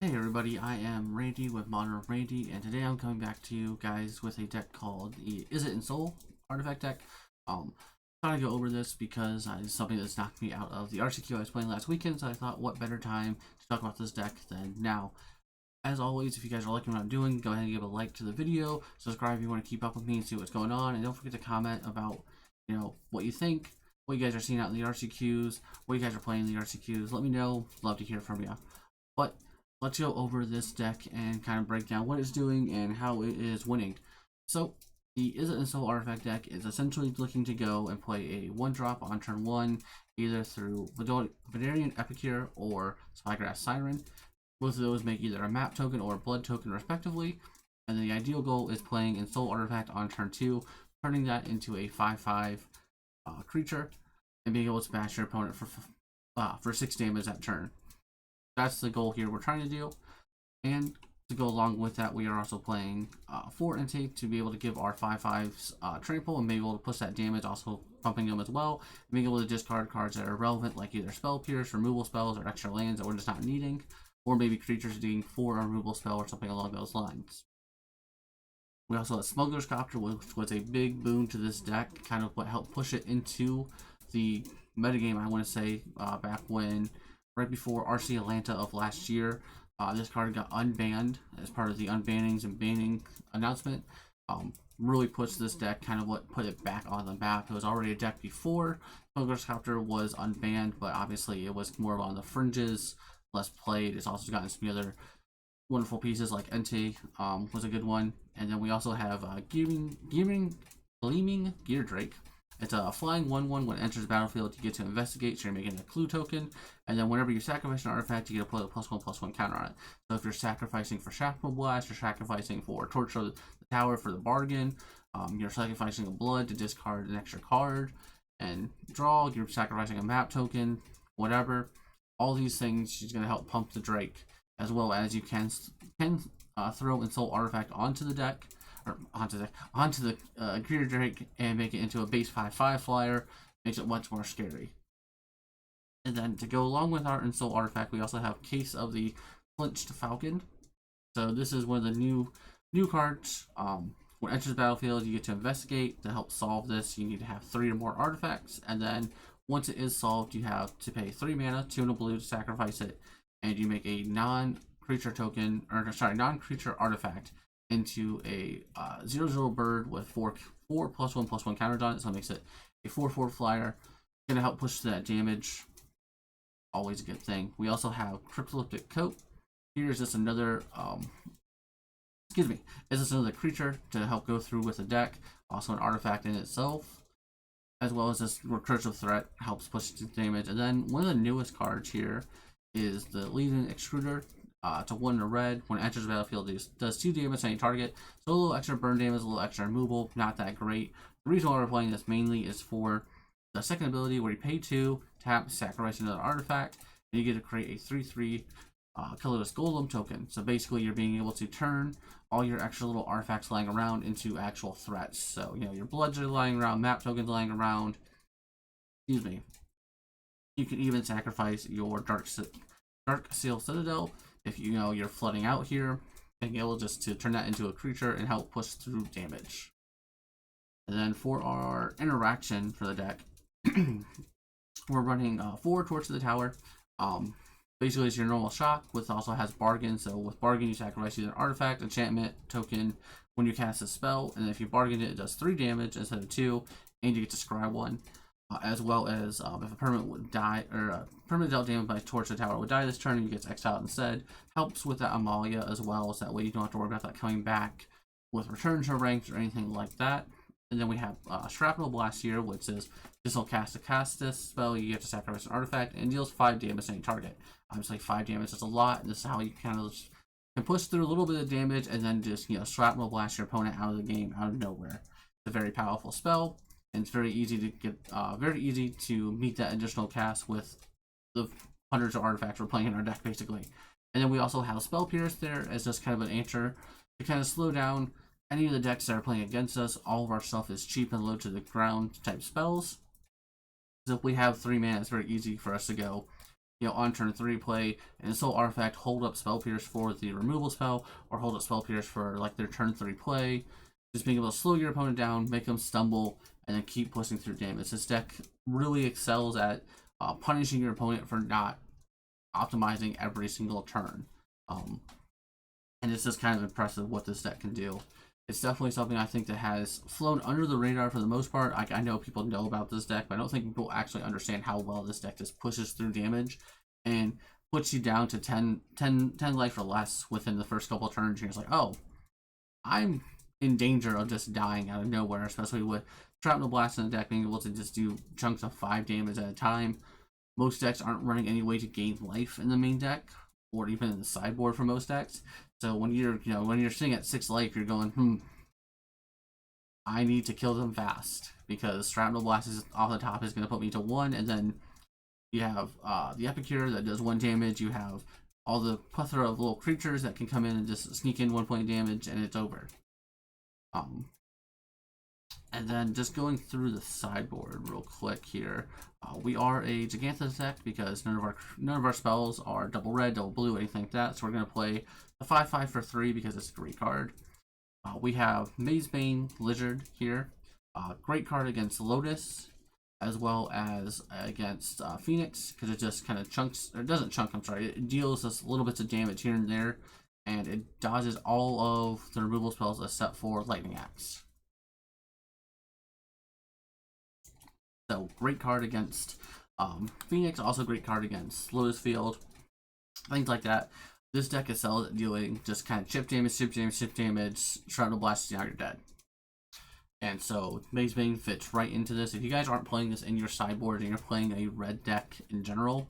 Hey everybody, I am Randy with Modern Randy, and today I'm coming back to you guys with a deck called the Izzet ensoul artifact deck. Thought I'd go over this because it's something that's knocked me out of the RCQ I was playing last weekend, so I thought what better time to talk about this deck than now. As always, if you guys are liking what I'm doing, go ahead and give a like to the video, subscribe if you want to keep up with me and see what's going on, and don't forget to comment about, what you think, what you guys are seeing out in the RCQs, what you guys are playing in the RCQs. Let me know, love to hear from you. But let's go over this deck and kind of break down what it's doing and how it is winning. So the Izzet ensoul artifact deck is essentially looking to go and play a 1-drop on turn 1, either through Vidarian Epicure or Spygrass Siren. Both of those make either a map token or a blood token respectively, and the ideal goal is playing ensoul artifact on turn 2, turning that into a 5/5 creature and being able to smash your opponent for 6 damage that turn. That's the goal here we're trying to do. And to go along with that, we are also playing 4 intake to be able to give our 5/5s trample and be able to push that damage, also pumping them as well, and being able to discard cards that are relevant, like either spell pierce, removal spells, or extra lands that we're just not needing, or maybe creatures needing 4 removal spell or something along those lines. We also have Smuggler's Copter, which was a big boon to this deck, kind of what helped push it into the metagame, I want to say, back when, right before RC Atlanta of last year. This card got unbanned as part of the unbannings and banning announcement. Really puts this deck, kind of what put it back on the map. It was already a deck before Smuggler's Copter was unbanned, but obviously it was more on the fringes, less played. It's also gotten some other wonderful pieces like Entei was a good one. And then we also have Gleaming Gear Drake. It's a flying 1/1. When it enters the battlefield, you get to investigate, so you're making a clue token. And then whenever you sacrifice an artifact, you get to put a +1/+1 counter on it. So if you're sacrificing for Shrapnel Blast, you're sacrificing for Torture the Tower for the bargain, you're sacrificing a blood to discard an extra card and draw, you're sacrificing a map token, whatever. All these things she's going to help pump the Drake, as well as you can throw ensoul artifact onto the deck, or onto the Gear Drake, and make it into a base 5/5 flyer. Makes it much more scary. And then to go along with our ensoul artifact, we also have Case of the Flinched Falcon. So this is one of the new cards. When it enters the battlefield, you get to investigate. To help solve this, you need to have 3 or more artifacts, and then once it is solved, you have to pay 3 mana, 2 in a blue to sacrifice it, and you make a non-creature token, or sorry, non-creature artifact into a 0/0 bird with 4 +1/+1 counters on it, so it makes it a 4/4 flyer. It's going to help push that damage. Always a good thing. We also have Cryptolyptic Coat. Here's just another, is this another creature to help go through with the deck. Also an artifact in itself, as well as this recursive threat helps push the damage. And then one of the newest cards here is the Leading Extruder. To 1 in a red. When it enters the battlefield, it does 2 damage to any target. So a little extra burn damage, a little extra removal, not that great. The reason why we're playing this mainly is for the second ability, where you pay 2, tap, sacrifice another artifact, and you get to create a 3/3 Colorless Golem token. So basically, you're being able to turn all your extra little artifacts lying around into actual threats. So, your bloods are lying around, map tokens lying around. Excuse me. You can even sacrifice your Dark Seal Citadel if you're flooding out here, being able just to turn that into a creature and help push through damage. And then for our interaction for the deck, we're running 4 Torch to the Tower. Basically, it's your normal shock, which also has bargain. So with bargain, you sacrifice either an artifact, enchantment, token when you cast a spell, and if you bargain it, it does 3 damage instead of 2, and you get to scry 1. As well as if a permanent would die, or a permanent dealt damage by Torch to the Tower would die this turn, and you get exiled instead. Helps with that Amalia as well, so that way you don't have to worry about that coming back with return to ranked or anything like that. And then we have Shrapnel Blast here, which is this will cast this spell. You have to sacrifice an artifact and deals 5 damage to any target. Obviously, 5 damage is a lot, and this is how you kind of can push through a little bit of damage and then just Shrapnel Blast your opponent out of the game out of nowhere. It's a very powerful spell. And it's very easy to get, very easy to meet that additional cast with the hundreds of artifacts we're playing in our deck, basically. And then we also have Spell Pierce there as just kind of an answer to kind of slow down any of the decks that are playing against us. All of our stuff is cheap and low to the ground type spells. So if we have 3 mana, it's very easy for us to go, on turn 3 play an ensoul artifact, hold up spell pierce for the removal spell, or hold up spell pierce for like their turn 3 play. Just being able to slow your opponent down, make them stumble, and then keep pushing through damage. This deck really excels at punishing your opponent for not optimizing every single turn. And it's just kind of impressive what this deck can do. It's definitely something I think that has flown under the radar for the most part. I know people know about this deck, but I don't think people actually understand how well this deck just pushes through damage and puts you down to 10 life or less within the first couple of turns. You're just like, oh, I'm in danger of just dying out of nowhere, especially with Shrapnel Blast in the deck being able to just do chunks of 5 damage at a time. Most decks aren't running any way to gain life in the main deck, or even in the sideboard for most decks. So when you're sitting at 6 life, you're going, I need to kill them fast, because Shrapnel Blast is off the top is going to put me to 1, and then you have the Epicure that does 1 damage. You have all the plethora of little creatures that can come in and just sneak in 1 point damage, and it's over. And then just going through the sideboard real quick here, we are a Giganthus deck because none of our spells are double red, double blue, anything like that. So we're gonna play the 5/5 for 3 because it's a great card. We have Mazebane Lizard here, great card against Lotus, as well as against Phoenix, because it just kind of chunks, or it doesn't chunk, I'm sorry, it deals us little bits of damage here and there, and it dodges all of the removal spells except for Lightning Axe. So great card against Phoenix, also great card against Lotus Field, things like that. This deck excels at dealing just kind of chip damage, Shrapnel Blast, now you're dead. And so Mazebane fits right into this. If you guys aren't playing this in your sideboard and you're playing a red deck in general,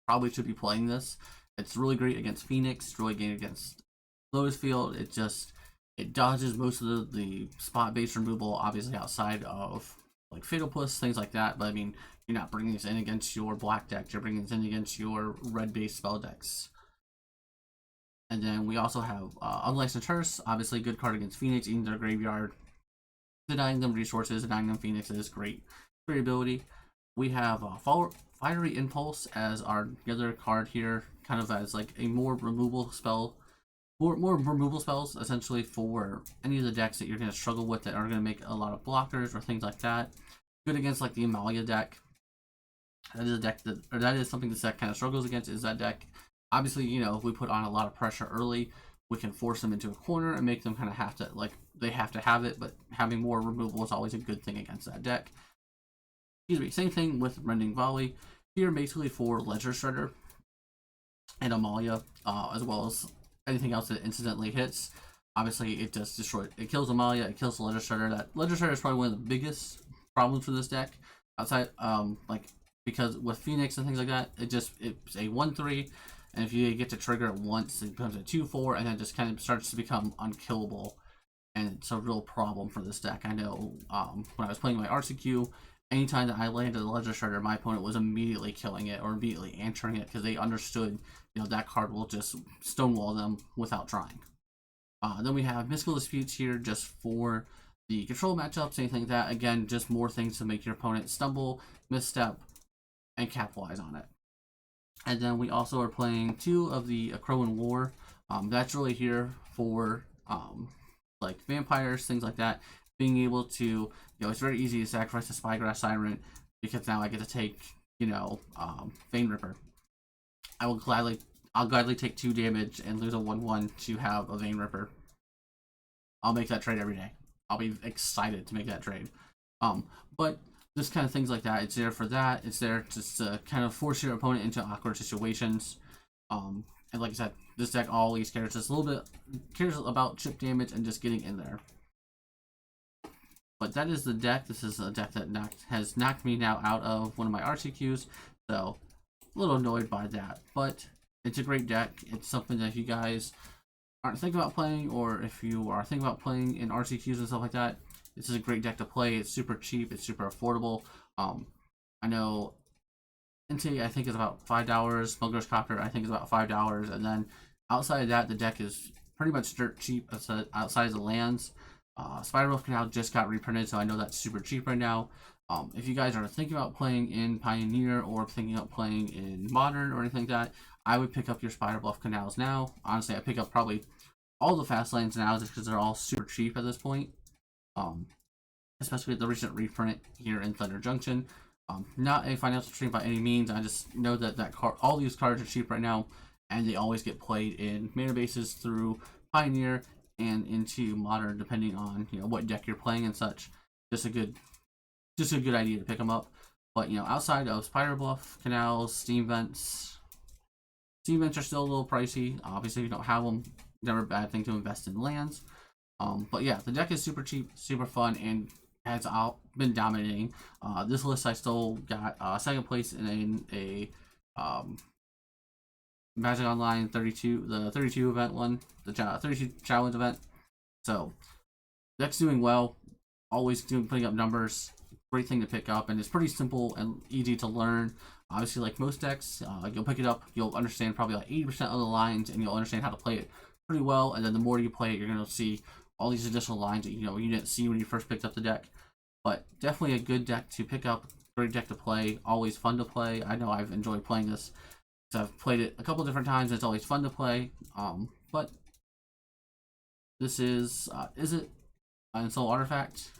probably should be playing this. It's really great against Phoenix, it's really great against Lotus Field. It dodges most of the spot-based removal, obviously outside of like Fatal Push, things like that. But I mean, you're not bringing this in against your black deck, you're bringing this in against your red-based spell decks. And then we also have Unlicensed Hearse, obviously good card against Phoenix, eating their graveyard, denying them resources, denying them Phoenixes, great ability. We have Fiery Impulse as our other card here, kind of as like a more removal spell, more removal spells essentially for any of the decks that you're going to struggle with that are going to make a lot of blockers or things like that. Good against like the Amalia deck. That is a deck that is something this deck kind of struggles against, is that deck. Obviously, if we put on a lot of pressure early, we can force them into a corner and make them kind of have to, like, they have to have it, but having more removal is always a good thing against that deck. Excuse me, same thing with Rending Volley. Here, basically for Ledger Shredder and Amalia, as well as anything else that incidentally hits. Obviously, it does destroy, it kills Amalia, it kills the Ledger Shredder. That Ledger Shredder is probably one of the biggest problems for this deck. Outside, because with Phoenix and things like that, it's a 1/3. And if you get to trigger it once, it becomes a 2/4, and then it just kind of starts to become unkillable. And it's a real problem for this deck. I know when I was playing my RCQ, anytime that I landed a Ledger Shredder, my opponent was immediately killing it or immediately answering it because they understood, that card will just stonewall them without trying. Then we have Mystical Disputes here just for the control matchups, anything like that. Again, just more things to make your opponent stumble, misstep, and capitalize on it. And then we also are playing 2 of the Crowan War. That's really here for like vampires, things like that. Being able to, it's very easy to sacrifice a Spygrass Siren because now I get to take, Vein Ripper. I'll gladly take 2 damage and lose a 1/1 to have a Vein Ripper. I'll make that trade every day. I'll be excited to make that trade. But just kind of things like that. It's there for that. It's there just to kind of force your opponent into awkward situations. And like I said, this deck always cares just a little bit, cares about chip damage and just getting in there. But that is the deck. This is a deck that has knocked me now out of one of my RCQs. So a little annoyed by that. But it's a great deck. It's something that if you guys aren't thinking about playing, or if you are thinking about playing in RCQs and stuff like that, this is a great deck to play. It's super cheap. It's super affordable. I know Entei, I think, is about $5. Smuggler's Copter, I think, is about $5. And then outside of that, the deck is pretty much dirt cheap outside of the lands. Spider Wolf Canal just got reprinted, so I know that's super cheap right now. If you guys are thinking about playing in Pioneer or thinking about playing in Modern or anything like that, I would pick up your Spider Bluff Canals now. Honestly, I pick up probably all the fast lanes now just because they're all super cheap at this point. Um, Especially with the recent reprint here in Thunder Junction. Not a financial stream by any means. I just know that all these cards are cheap right now, and they always get played in mana bases through Pioneer and into Modern, depending on what deck you're playing and such. Just a good idea to pick them up. But outside of Spider Bluff, Canals, Steam Vents are still a little pricey. Obviously, if you don't have them, never a bad thing to invest in lands. But yeah, the deck is super cheap, super fun, and has been dominating. This list I still got second place in a Magic Online 32, the 32 event one, the 32 challenge event. So deck's doing well, always putting up numbers. Great thing to pick up, and it's pretty simple and easy to learn. Obviously, like most decks, you'll pick it up, you'll understand probably like 80% of the lines, and you'll understand how to play it pretty well. And then the more you play it, you're gonna see all these additional lines that you didn't see when you first picked up the deck. But definitely a good deck to pick up, great deck to play, always fun to play. I know I've enjoyed playing this. So I've played it a couple different times, and it's always fun to play. But this is Izzet, ensoul artifact.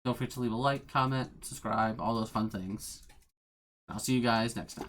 Don't forget to leave a like, comment, subscribe, all those fun things. I'll see you guys next time.